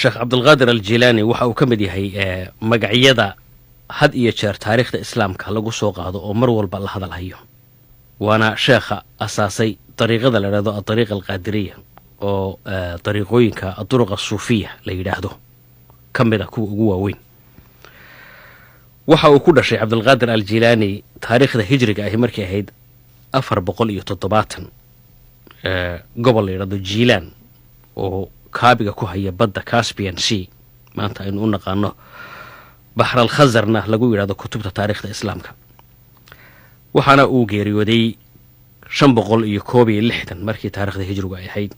sheekh cabdulqaadir aljilaani waxa uu ka mid yahay magacyada had iyo jeer taariikhda islaamka lagu soo qaado oo mar walba la hadal hayo. waana sheekha asaasay dariiqada la yidhahdo adariiqa alqaadiriya oo dariiqooyinka aduruqa suufiya la yidhaahdo ka mid a kuwa ugu waaweyn. waxa uu ku dhashay cabdulqaadir aljilaani taariikhda hijriga ahi markay ahayd 470 gobol la yidhahdo jiilaan oo kaabiga ku haya badda Caspian Sea, maanta aynu u naqaano baxr alkhazarna lagu yidhahdo kutubta taariikhda islaamka. waxaana uu geeriyooday 561 markii taariikhda hijrigu ay ahayd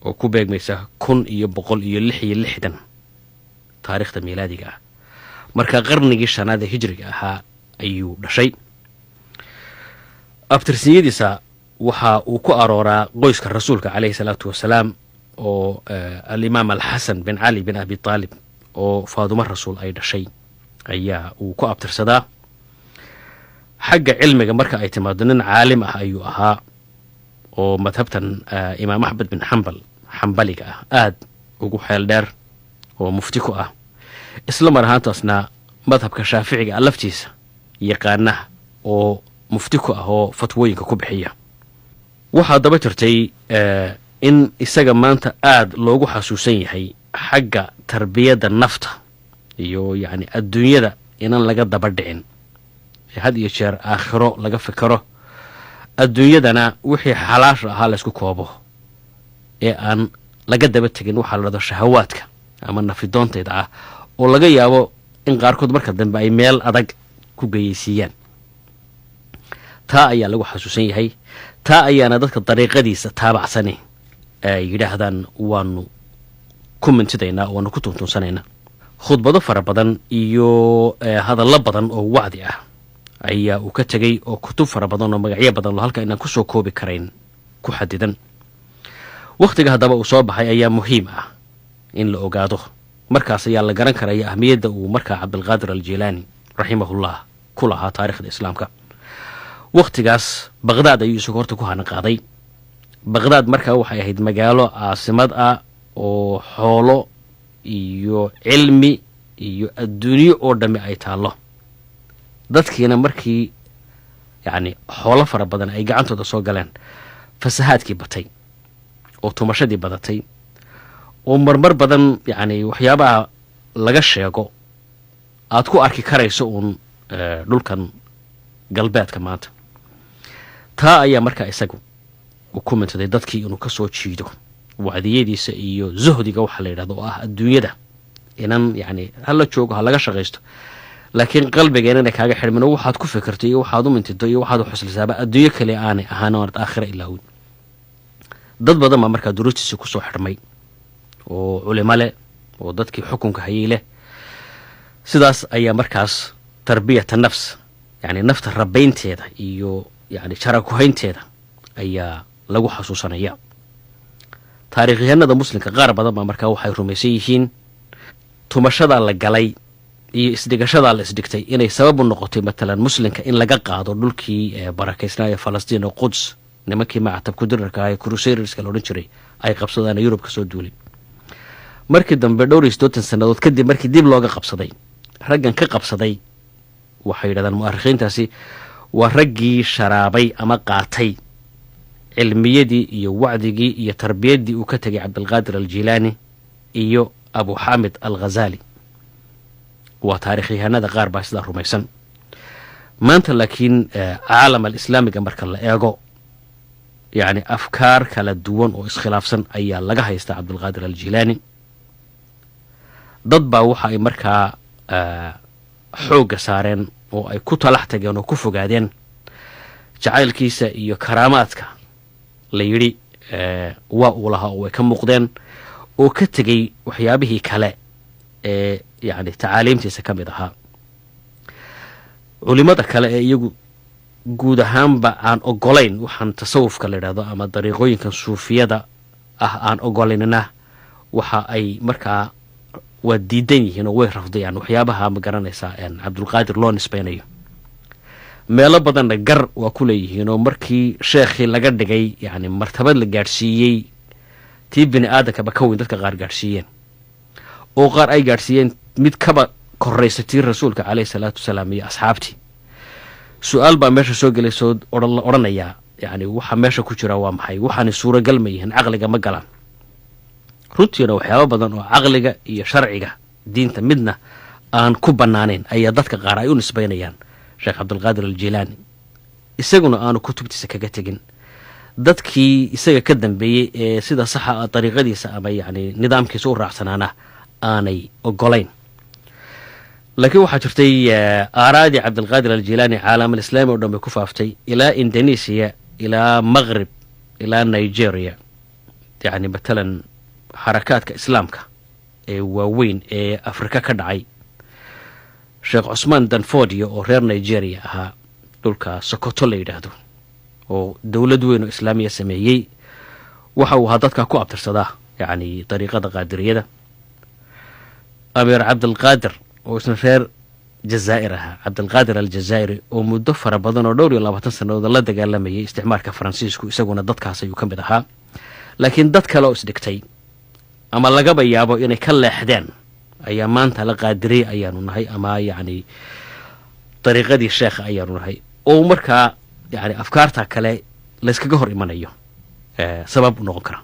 oo ku beegmaysa 1166 taariikhda miilaadiga ah. marka qarnigii shanaad ee hijriga ahaa ayuu dhashay. abtirsiyadiisa waxa uu ku arooraa qoyska rasuulka calayhi salaatu wasalaam oo alimaam alxasan bin cali bin abi taalib oo faaduma rasuul ay dhashay ayaa uu ku abtirsadaa. xagga cilmiga marka ay timaado nin caalim ah ayuu ahaa oo madhabtan imaam axmed bin xambaliga ah aad ugu xeel dheer oo mufti ku ah, isla mar ahaantaasna madhabka shaaficiga laftiisa yaqaana oo mufti ku ah oo fatwooyinka ku bixiya. waxaa daba jirtay in isaga maanta aad loogu xasuusan yahay xagga tarbiyadda nafta iyo yacni adduunyada inaan laga daba dhicin, had iyo jeer aakhiro laga fikiro, adduunyadana wixii xalaasha ahaa laysku koobo ee aan laga daba tegin waxaa la dhahdo shahawaadka ama nafidoonteeda ah oo laga yaabo in qaarkood marka dambe ay meel adag ku geyeysiiyaan. taa ayaa lagu xasuusan yahay, taa ayaana dadka dariiqadiisa taabacsani ay yidhaahdaan waanu ku mintidaynaa, waanu ku tuntunsanaynaa. khudbado fara badan iyo hadallo badan oo wacdi ah ayaa uu ka tegey oo kutub fara badan oo magacyo badan halka inaan ku soo koobi karayn ku xadidan. wakhtiga haddaba uu soo baxay ayaa muhiim ah in la ogaado, markaas ayaa la garan karaya ahmiyadda uu markaa cabdulqaadir aljilaani raximahullah ku lahaa taariikhda islaamka. wakhtigaas baqhdaad ayuu isagu horta ku hana qaaday. baqhdaad markaa waxay ahayd magaalo caasimad ah oo xoolo iyo cilmi iyo adduunyo oo dhammi ay taallo. dadkiina markii yacni xoolo fara badan ay gacantooda soo galeen, fasahaadkii batay oo tumashadii badatay oo marmar badan yacni waxyaabaha laga sheego aad ku arki karayso uun dhulkan galbeedka maanta. taa ayaa markaa isagu uu ku mintaday dadkii inuu ka soo jiido wacdiyadiisa iyo zuhdiga waxa la yidhahdo oo ah adduunyada inan yacni hala joogo ha laga shaqaysto, laakiin qalbigeena inay kaaga xidhmin oo waxaad ku fikirto iyo waxaad u mintido iyo waxaad u xuslisaaba adduunyo kale aanay ahaan oonad aakhira ilaawin. dad badan baa markaa duruustiisii ku soo xidhmay oo culimo leh oo dadkii xukunka hayay leh. sidaas ayaa markaas tarbiyata nafs yacni nafta rabaynteeda iyo yacni jarakuhaynteeda ayaa lagu xasuusanaya. taariikhyahanada muslimka qaar badan baa markaa waxay rumaysan yihiin tumashadaa la galay iyo isdhigashadaa la isdhigtay inay sabab u noqotay matalan muslimka in laga qaado dhulkii barakaysnaa ee falastiin oo quds nimankii macatab ku dirarka ah ee crusaderska la odhan jiray ay qabsadaan yurub ka soo duulay. markii dambe dhowr iyo 60 sannadood kadib markii dib looga qabsaday, raggan ka qabsaday waxay yidhahdaan mu'arikhiintaasi waa raggii sharaabay ama qaatay cilmiyadii iyo wacdigii iyo tarbiyaddii uu ka tegay cabdulqaadir aljilaani iyo abu xaamid alghazali. waa taarikhyahanada qaar baa sidaa rumaysan. maanta laakiin caalam alislaamiga marka la eego yacni afkaar kala duwan oo iskhilaafsan ayaa laga haystaa cabdulqaadir aljilaani. dad baa waxa ay markaa xoogga saareen oo ay ku talax tageen oo ku fogaadeen jacaylkiisa iyo karaamaadka la yidhi waa uu lahaa oo way ka muuqdeen, oo ka tegey waxyaabihii kale ee yacni tacaaliimtiisa ka mid ahaa. culimada kale ee iyagu guud ahaanba aan ogolayn waxaan tasawufka la yidhahdo ama dariiqooyinkan suufiyada ah aan ogolaynina waxa ay markaa waa diidan yihiin oo way rafdayaan waxyaabaha ma garanaysaa cabdulqaadir loo nisbaynayo. meelo badanna gar waa ku leeyihiin oo markii sheekhii laga dhigay yacni martabad la gaadhsiiyey tii bini aadankaba ka weyn dadka qaar gaadhsiiyeen oo qaar ay gaadhsiiyeen mid kaba korraysatii rasuulka calayhi salaatu wasalaam iyo asxaabtii. su-aal baa meesha soo gelaysoo la odhanayaa yacni waxa meesha ku jira waa maxay, waxaanay suuragal ma yihiin, caqliga ma galaan. runtiina waxyaaba badan oo caqliga iyo sharciga diinta midna aan ku bannaanayn ayaa dadka qaar ay u nisbaynayaan sheekh cabdulqaadir aljilaani, isaguna aanu kutubtiisa kaga tegin. dadkii isaga ka dambeeyey ee sida saxa ah dariiqadiisa ama yacni nidaamkiisa u raacsanaana aanay ogolayn. laakiin waxaa jirtay aaraadii cabdilqaadir aljilaani caalamalislaami oo dhan bay ku faaftay ilaa indonesiya, ilaa maqrib, ilaa nigeria. yacni matalan xarakaadka islaamka ee waaweyn ee afrika ka dhacay, sheekh cusmaan danfodiyo oo reer nigeria ahaa, dhulka sokoto la yidhaahdo, oo dowlad weyn oo islaamiya sameeyey, waxa uu ahaa dadka ku abtirsadaa yacni dariiqada qaadiriyada. ameer cabdilqaadir oo isna reer jazaa'ir ahaa, cabdilqaadir aljazaa'iri, oo muddo fara badan oo 22 sannadood la dagaalamayay isticmaalka faransiisku, isaguna dadkaas ayuu ka mid ahaa. laakiin dad kale oo isdhigtay ama lagaba yaabo inay ka leexdeen ayaa maanta la qaadiriyey ayaanu nahay, ama yacni dariiqadii sheekha ayaanu nahay, oo markaa yacni afkaarta kale layskaga hor imanayo sabab u noqon kara.